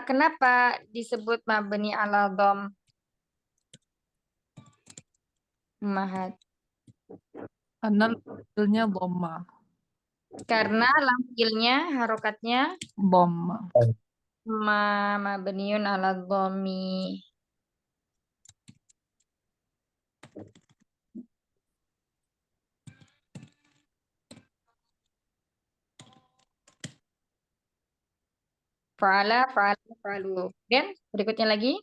Kenapa disebut mabni ala dom? Mahat. Karena fiilnya dhamma. Karena lam fiilnya harokatnya Dhamma. mabniun ala domi. Fa'alu. Dan berikutnya lagi.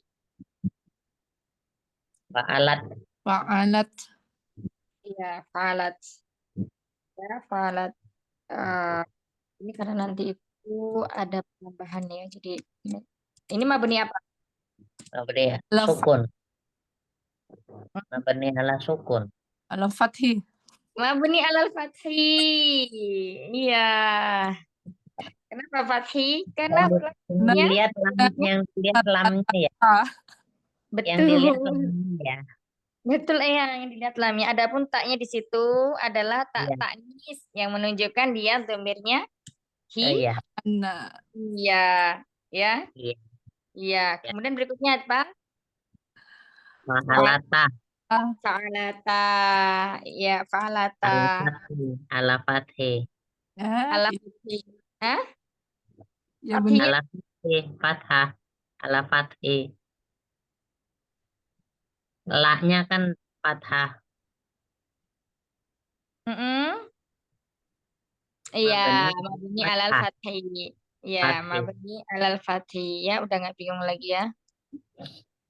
Fa'alat. Fa'alat. Iya, fa'alat. Ya, fa'alat. Ini karena nanti itu ada penambahan ya. Jadi ini mabni apa? Mabni Laf. sukun. Mabni ala sukun. Ala fathi. Mabni alal fathi. Iya. Kenapa fathi? Karena Nah, Yang dilihat lamnya ya. Yang dilihat betul. lamnya ya. Betul yang dilihat lamnya. Adapun taknya di situ adalah tak Iya. taknis yang menunjukkan dia domirnya Iya. Anna. Iya, ya. Iya. Iya. Kemudian berikutnya apa? Fa'alata. Fa'alata. Ya, fa'alata. Ala fathi. Ala fathi. Hah? Ya Fathi. benar. Ala fathi. Fathah. Ala fathi. La-nya kan fathah. Iya, Mabni mabni alal fathah. fathi. Ya, Fathi. mabni alal fathi. Ya, udah nggak bingung lagi ya.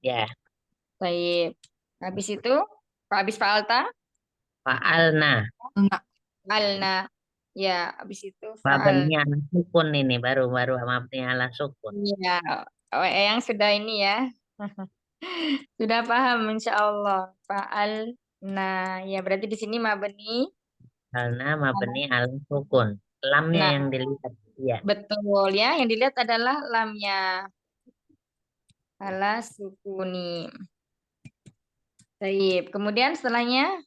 Ya. Baik. Habis itu, habis fa'alta, Fa'alna. fa'alna. Ya, habis itu Mabni fa'al. ala sukun ini baru mabni ala sukun. Iya, yang sudah ini ya. Sudah paham insya Allah. Fa'alna. Ya, berarti di sini mabni. Karena mabni ala sukun. Lamnya Nah, yang dilihat. Iya. betul ya. Yang dilihat adalah lamnya. Ala sukuni. Baik. Kemudian setelahnya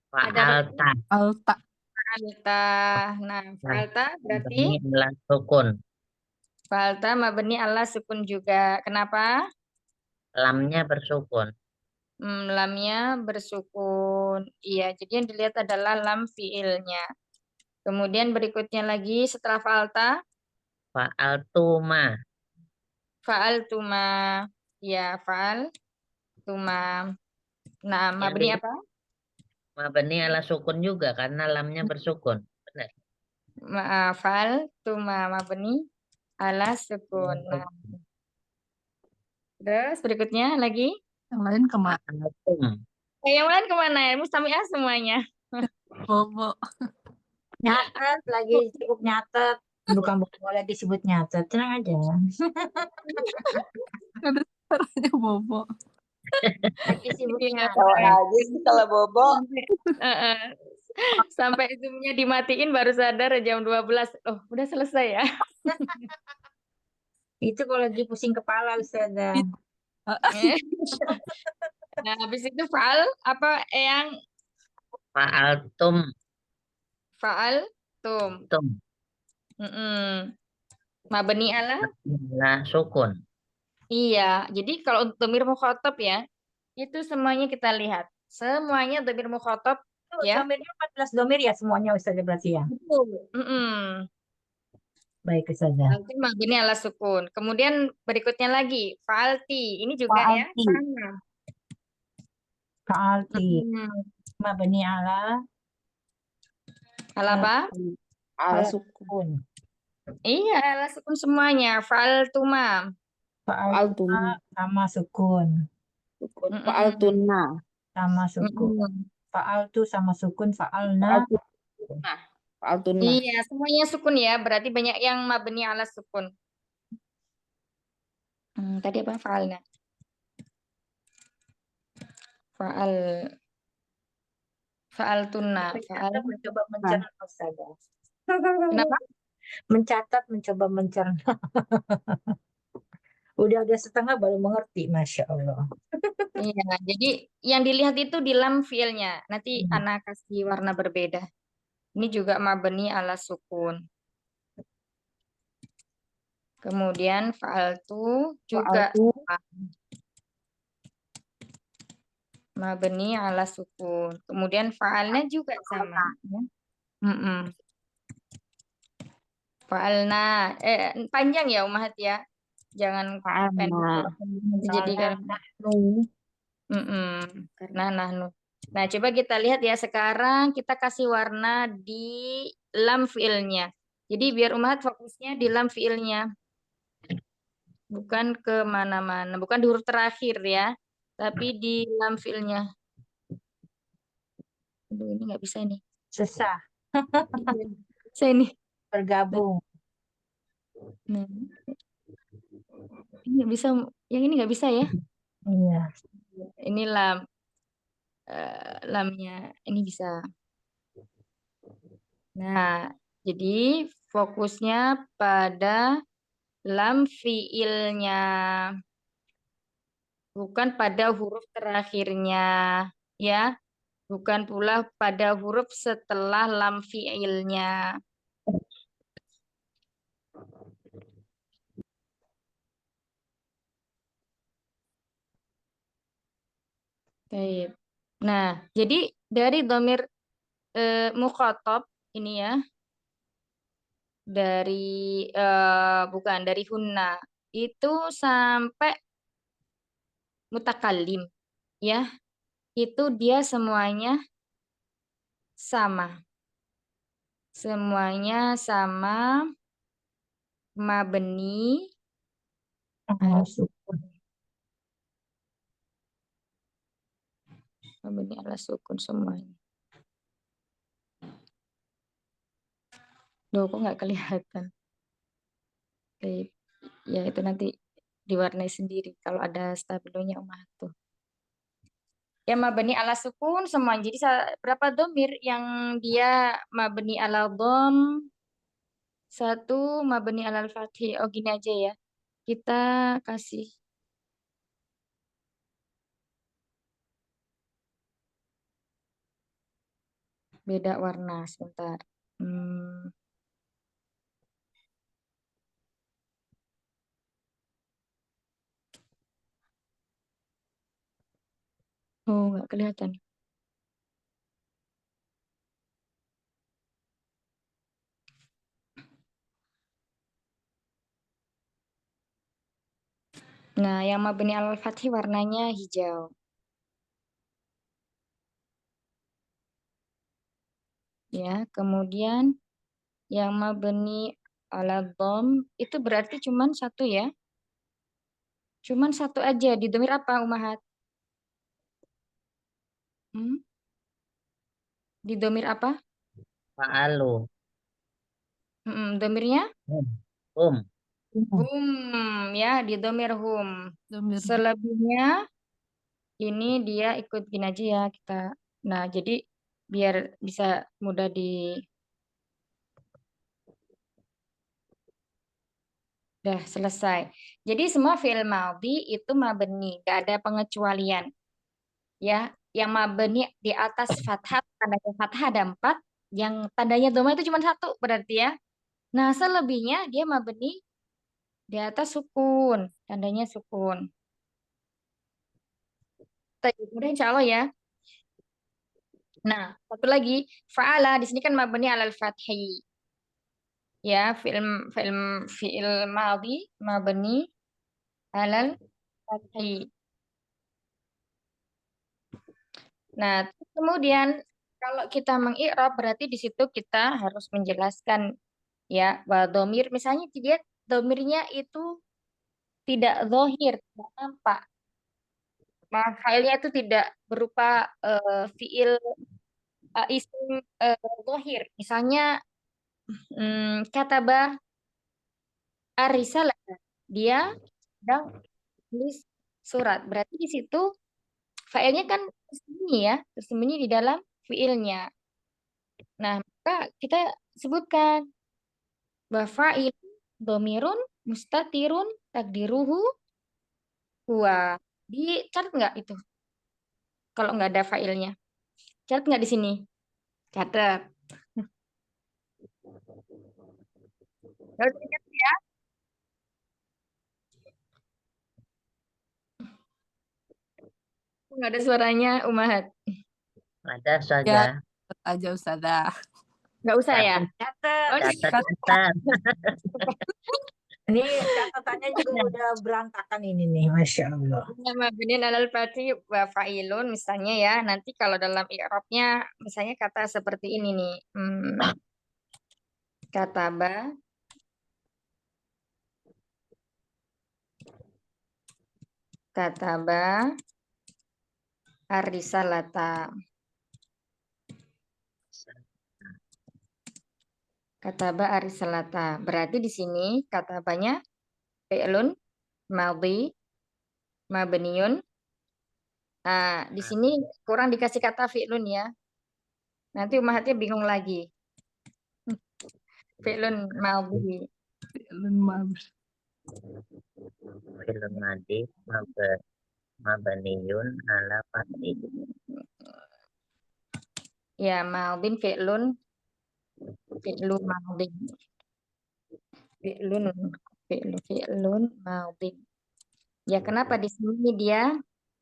Fa'alta. Alta. fa'alta. Nah, fa'alta berarti Mabni ala sukun. fa'alta mabni ala sukun juga. Kenapa? Lamnya bersukun. Lamnya bersukun. Iya, jadi yang dilihat adalah lam fiilnya. Kemudian berikutnya lagi setelah fa'alta, Fa'altuma. fa'altuma. Ya, fa'altuma. Nah, Yang mabni dilihat apa? mabni ala sukun juga karena lamnya bersukun. Benar. Fa'altuma mabni ala sukun. Nah, terus berikutnya lagi. Yang lain kemana? Fa'altum. Yang lain kemana? Mustami'ah semuanya. Bobo. Nyatet lagi, cukup nyatet. Bukan boleh disebut nyatet, tenang aja. Ada suaranya Bobo. Lagi sibuk Iya, nyatet. aja sih kalau bobo. Sampai zoomnya dimatiin baru sadar jam 12. Oh, udah selesai ya. Itu kalau lagi pusing kepala, Ustazah. Nah, habis itu fa'al apa yang Fa'altum. fa'altum. Tum. Mabni ala? Ala sukun. Iya, jadi kalau untuk dhamir mukhatab ya, itu semuanya kita lihat. Semuanya dhamir mukhatab ya. Domirnya 14 domir ya semuanya, Ustazah, berarti ya. Betul. Baik, Ustazah. Nanti mabni ala sukun. Kemudian berikutnya lagi, fa'alti. Ini juga ya. Fa'alti. Sama. Fa'alti. Mabni ala Ala apa? Ala ala sukun. sukun. Iya, ala sukun semuanya. Fa'altuma. Fa'altuma sama sukun. Sukun. Fa'altunna. Sama sukun. Fa'altu sama sukun. Fa'alna. Fa'altunna. Iya, semuanya sukun ya. Berarti banyak yang mabni ala sukun. Tadi apa? Fa'alna. Fa'altunna. Mencatat, mencoba Nah, mencerna Ustazah. Kenapa? Mencatat, mencoba mencerna. Udah setengah baru mengerti, Masya Allah. Iya, jadi yang dilihat itu di lam fiilnya. Nanti Hmm. anak kasih warna berbeda. Ini juga mabni ala sukun. Kemudian fa'altu juga Fa'altu. mabni ala sukun. Kemudian fa'alnya juga sama. Ya. Mm-mm. Fa'alna. Panjang ya Umahat ya. Jangan pendek. Fa'alna. Nanti jadi kan. Karena nahnu. Nah, coba kita lihat ya sekarang kita kasih warna di lam fiilnya. Jadi biar Umahat fokusnya di lam fiilnya. Bukan ke mana-mana, bukan di huruf terakhir ya, tapi di lam fiilnya. Aduh, ini nggak bisa ini. Susah Bisa ini. bergabung. Nah, ini nggak bisa, yang ini nggak bisa ya. Iya. Ini lamnya, ini bisa. Nah, jadi fokusnya pada lam fiilnya, bukan pada huruf terakhirnya, ya. Bukan pula pada huruf setelah lam fiilnya. Baik. Nah, jadi dari domir mukhatab ini ya, dari bukan dari hunna itu sampai mutakallim ya, itu dia semuanya sama. Semuanya sama mabni ala sukun. Mabni ala sukun semuanya. Loh, kok nggak kelihatan? Baik. Ya itu nanti diwarnai sendiri kalau ada stabilonya Umah tuh. Ya mabni ala sukun semuanya. Jadi berapa domir yang dia mabni ala dom, satu mabni ala fathi. Oh gini aja ya. Kita kasih beda warna sebentar. Oh nggak kelihatan. Nah, yang mabni ala fathi warnanya hijau. Ya, kemudian yang mabni ala dom itu berarti cuman satu ya. Cuman satu aja. Di domir apa, Umahat? Di domir apa? Fa'alu. Domirnya? Hum. Hum, ya, di domir hum. Domir. Selebihnya ini dia ikut gini aja ya kita. Nah, jadi biar bisa mudah di Udah selesai. Jadi semua fi'il madhi itu mabni, gak ada pengecualian. Ya, yang mabni di atas fathah, tandanya fathah ada 4, yang tandanya doma itu cuma 1 berarti ya. Nah, selebihnya dia mabni di atas sukun, tandanya sukun. Mudah insya Allah ya. Nah, satu lagi, fa'ala di sini kan mabni alal fathi. Ya, fi'il madhi mabni alal fathi. Nah, kemudian kalau kita mengi'rab berarti di situ kita harus menjelaskan ya bahwa domir misalnya dia domirnya itu tidak zohir, tidak nampak. Filenya itu tidak berupa fiil isim zohir. Misalnya kataba arisalah, dia sedang tulis surat. Berarti di situ filenya kan tersembunyi ya, tersembunyi di dalam fiilnya. Nah, maka kita sebutkan bahwa fa'il domirun mustatirun takdiruhu huwa. Dicatat nggak itu? Kalau nggak ada fa'ilnya. Catat nggak di sini? Catat. Nggak usah dicatat ya. Nggak ada suaranya, Umahat. Ada Ya, saja. catat aja Ustazah. Nggak usah ya? Catat. Oh, Catat, catat. Ini catatannya juga udah berantakan ini nih, Masya Allah. mabniun alal fathi wa fa'ilun misalnya ya. Nanti kalau dalam i'rabnya misalnya kata seperti ini nih. Kataba ar-risalata. Kataba ar-risalata. Berarti di sini katabanya fi'lun madhi mabniun. Nah, di sini kurang dikasih kata fi'lun ya. Nanti umatnya bingung lagi. Fi'lun madhi. Film madi mabniun ala fathi. Ya, madhin fi'lun madhi. Fi'lun madhi. Ya, kenapa di sini dia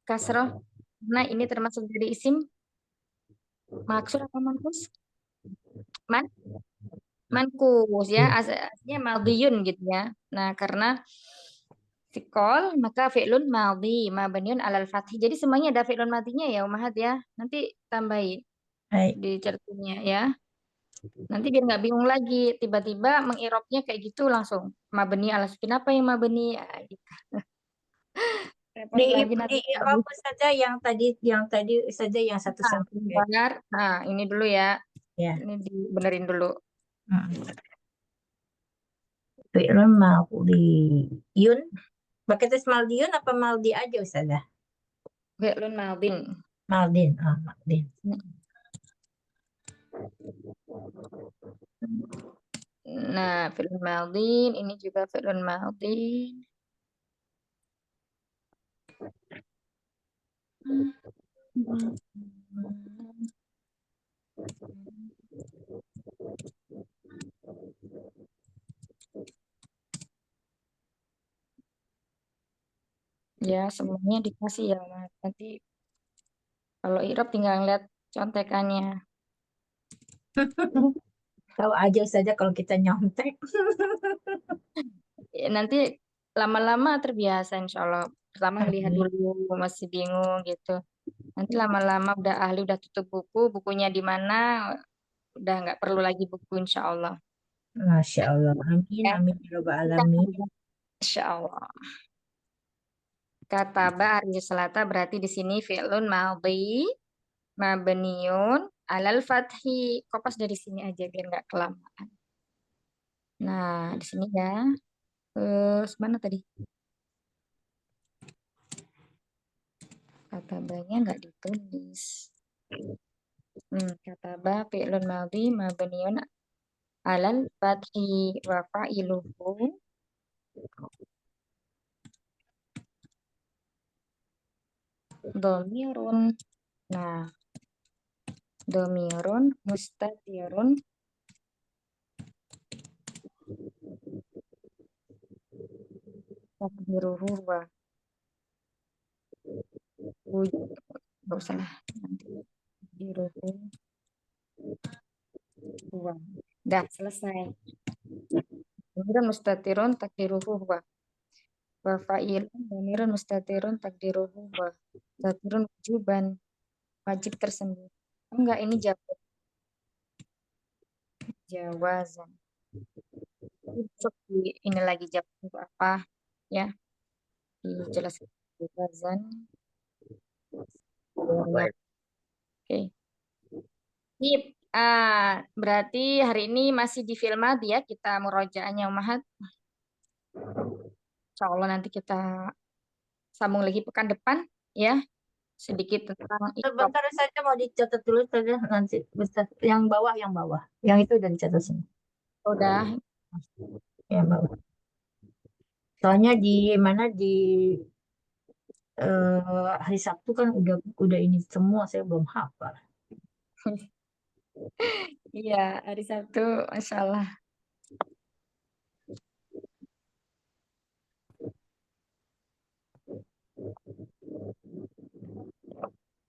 kasroh? Nah, ini termasuk dari isim maksud apa mankus? Mankus ya, aslinya madhiyun gitu ya. Nah, karena sikol maka fi'lun madhi mabniun alal fathi. Jadi semuanya ada fi'lun madhinya ya, Umahat ya. Nanti tambahin Baik. di certunya ya. Nanti biar nggak bingung lagi, tiba-tiba mengirobnya kayak gitu langsung mabni ala sukun apa yang mabni? Ah, gitu. Repot Di lagi nanti. i'rab saja yang tadi saja yang satu Nah, satu. sebentar. Nah, ini dulu ya. Ya. Ini dibenerin dulu. Fi'lun madhiyun. Pakai tes maldiyun apa maldi aja Ustazah? Fi'lun madhin. Maldin. Maldin. Nah, fi'lun madhin ini juga fi'lun madhin. Ya, semuanya dikasih ya, Mas. Nanti kalau i'rab tinggal lihat contekannya. Tahu aja saja kalau kita nyontek. Ya, nanti lama-lama terbiasa insya Allah. Pertama ngelihat dulu masih bingung gitu. Nanti lama-lama udah ahli, udah tutup buku, bukunya di mana, udah nggak perlu lagi buku insya Allah. Masya Allah. Amin. Ya. Amin. Ya Rabbal Alamin. Insya Allah. Kataba ar-risalata berarti di sini fi'lun madhi mabniun alal fathi. Kopas dari sini aja biar nggak kelamaan. Nah, di sini ya. Terus mana tadi? Katabanya nggak ditulis. Kataba fi'lun madhi mabniun alal fathi wa fa'iluhu domirun. Nah, domirun mustatirun takdiruhu wa nggak usah lah nanti takdiruhu wa. Dah selesai. Domirun mustatirun takdiruhu wa fa'ilun domirun mustatirun takdiruhu wa takdirun wujuban wajib tersendiri. Enggak, ini jawazan. Besok ini lagi jawab untuk apa ya? Dijelaskan jawazan. Oke. Ini berarti hari ini masih di Filmad ya kita murojaahnya Umahat. Insya Allah nanti kita sambung lagi pekan depan ya. sedikit tentang ikhram. Sebentar saja mau dicatat dulu saja nanti. Bentar. Yang bawah. Yang itu udah dicatat semua. Udah. Yang bawah. Soalnya di mana di hari Sabtu kan udah ini semua saya belum hafal. Iya, hari Sabtu, Masya Allah.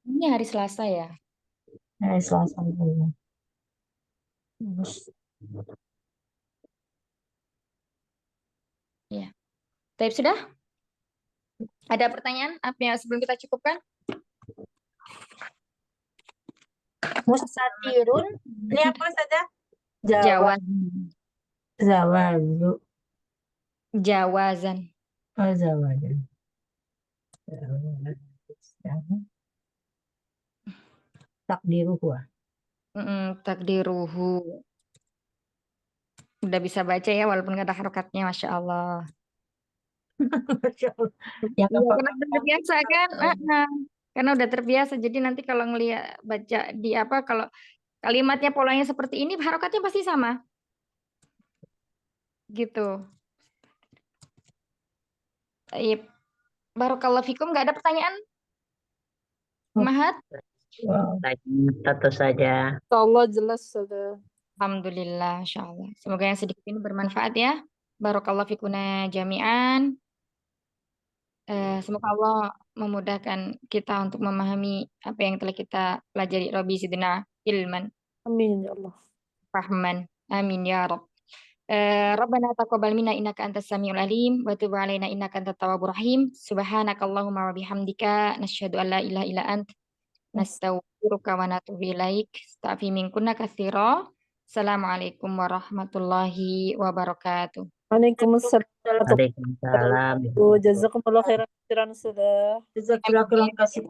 Ini hari Selasa ya? Hari Selasa dulu. Terus, Iya. Tapi sudah? Ada pertanyaan apa yang sebelum kita cukupkan? Mustatirun. Ini apa saja? Jawaz. Zawazu. Jawazan. Oh, zawazu. Takdiruhu. Takdiruhu. Udah bisa baca ya walaupun nggak ada harokatnya, Masya Allah. Masya Allah. Yang Iya, apa? karena udah terbiasa kan? Karena udah terbiasa. Jadi nanti kalau ngelihat baca di apa, kalau kalimatnya polanya seperti ini, harokatnya pasti sama. Gitu. Baik. Barakallahu fikum. Nggak ada pertanyaan? Mahat? Wow. Tentu saja. Allah jelas sudah. Alhamdulillah, Masya Allah. Semoga yang sedikit ini bermanfaat ya. Barakallahu fikuna jami'an. Semoga Allah memudahkan kita untuk memahami apa yang telah kita pelajari. Rabbi zidna ilman, Amin ya Allah. fahman. Amin ya Rabb. Rabbana taqabbal minna innaka antas samiul alim wa tub alaina innaka antat tawwabur rahim. Subhanakallahumma wa bihamdika nasyhadu an la ilaha illa ant nastaghfiruka wa natubu ilaik. Astaghfi minkunna katsira. Assalamualaikum warahmatullahi wabarakatuh. Waalaikumsalam. Waalaikumsalam. Jazakumullah khairan sudah. Jazakallah khairan kasih.